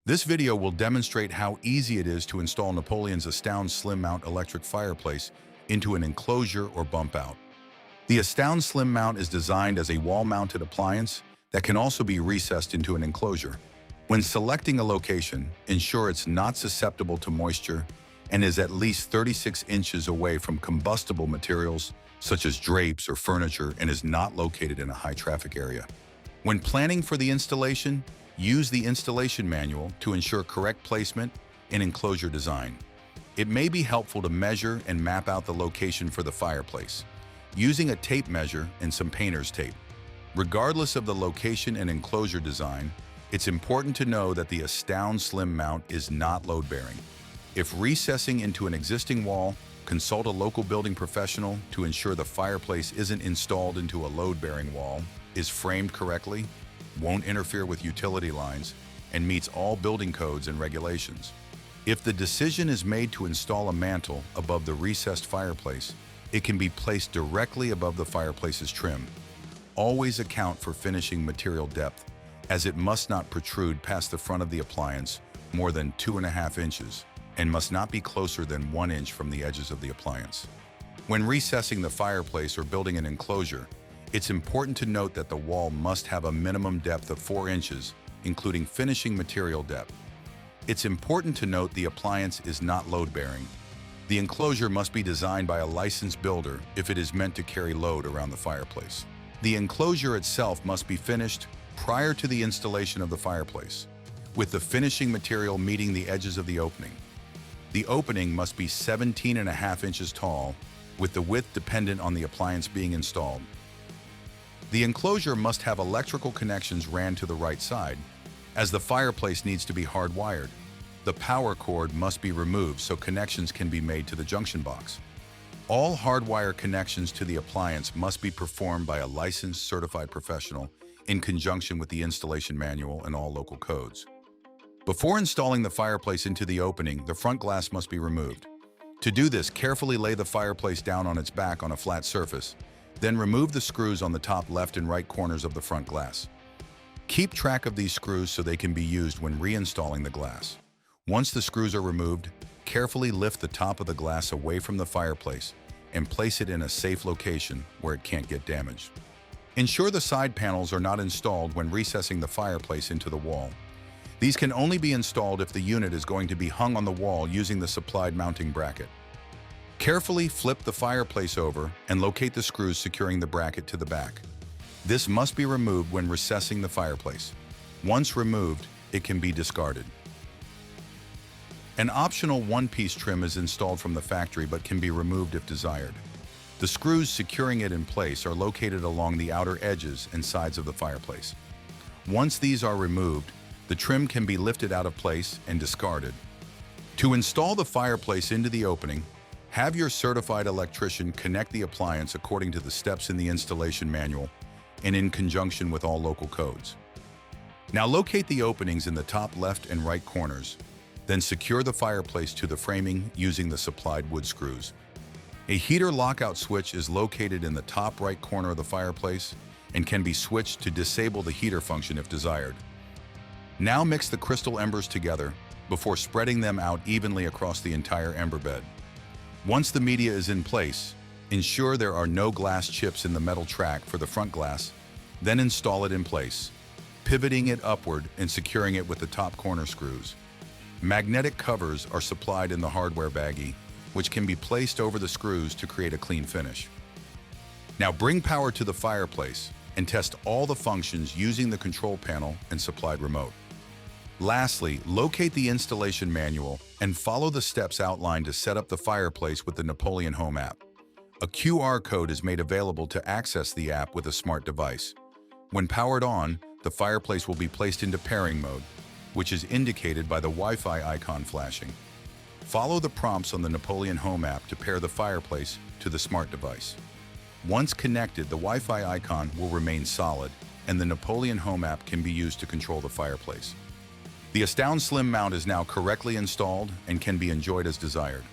This video will demonstrate how easy it is to install Napoleon's Astound SlimMount electric fireplace into an enclosure or bump out. The Astound SlimMount is designed as a wall-mounted appliance that can also be recessed into an enclosure. When selecting a location, ensure it's not susceptible to moisture and is at least 36 inches away from combustible materials such as drapes or furniture and is not located in a high-traffic area. When planning for the installation, use the installation manual to ensure correct placement and enclosure design. It may be helpful to measure and map out the location for the fireplace, using a tape measure and some painter's tape. Regardless of the location and enclosure design, it's important to know that the Astound SlimMount is not load-bearing. If recessing into an existing wall, consult a local building professional to ensure the fireplace isn't installed into a load-bearing wall, is framed correctly, won't interfere with utility lines, and meets all building codes and regulations. If the decision is made to install a mantel above the recessed fireplace, it can be placed directly above the fireplace's trim. Always account for finishing material depth, as it must not protrude past the front of the appliance more than 2.5 inches and must not be closer than 1 inch from the edges of the appliance. When recessing the fireplace or building an enclosure, it's important to note that the wall must have a minimum depth of 4 inches, including finishing material depth. It's important to note the appliance is not load-bearing. The enclosure must be designed by a licensed builder if it is meant to carry load around the fireplace. The enclosure itself must be finished prior to the installation of the fireplace, with the finishing material meeting the edges of the opening. The opening must be 17.5 inches tall, with the width dependent on the appliance being installed. The enclosure must have electrical connections ran to the right side, as the fireplace needs to be hardwired. The power cord must be removed so connections can be made to the junction box. All hardwire connections to the appliance must be performed by a licensed certified professional in conjunction with the installation manual and all local codes. Before installing the fireplace into the opening, the front glass must be removed. To do this, carefully lay the fireplace down on its back on a flat surface. Then remove the screws on the top left and right corners of the front glass. Keep track of these screws so they can be used when reinstalling the glass. Once the screws are removed, carefully lift the top of the glass away from the fireplace and place it in a safe location where it can't get damaged. Ensure the side panels are not installed when recessing the fireplace into the wall. These can only be installed if the unit is going to be hung on the wall using the supplied mounting bracket. Carefully flip the fireplace over and locate the screws securing the bracket to the back. This must be removed when recessing the fireplace. Once removed, it can be discarded. An optional one-piece trim is installed from the factory but can be removed if desired. The screws securing it in place are located along the outer edges and sides of the fireplace. Once these are removed, the trim can be lifted out of place and discarded. To install the fireplace into the opening, have your certified electrician connect the appliance according to the steps in the installation manual and in conjunction with all local codes. Now locate the openings in the top left and right corners, then secure the fireplace to the framing using the supplied wood screws. A heater lockout switch is located in the top right corner of the fireplace and can be switched to disable the heater function if desired. Now mix the crystal embers together before spreading them out evenly across the entire ember bed. Once the media is in place, ensure there are no glass chips in the metal track for the front glass, then install it in place, pivoting it upward and securing it with the top corner screws. Magnetic covers are supplied in the hardware baggie, which can be placed over the screws to create a clean finish. Now bring power to the fireplace and test all the functions using the control panel and supplied remote. Lastly, locate the installation manual and follow the steps outlined to set up the fireplace with the Napoleon Home App. A QR code is made available to access the app with a smart device. When powered on, the fireplace will be placed into pairing mode, which is indicated by the Wi-Fi icon flashing. Follow the prompts on the Napoleon Home App to pair the fireplace to the smart device. Once connected, the Wi-Fi icon will remain solid, and the Napoleon Home App can be used to control the fireplace. The Astound SlimMount is now correctly installed and can be enjoyed as desired.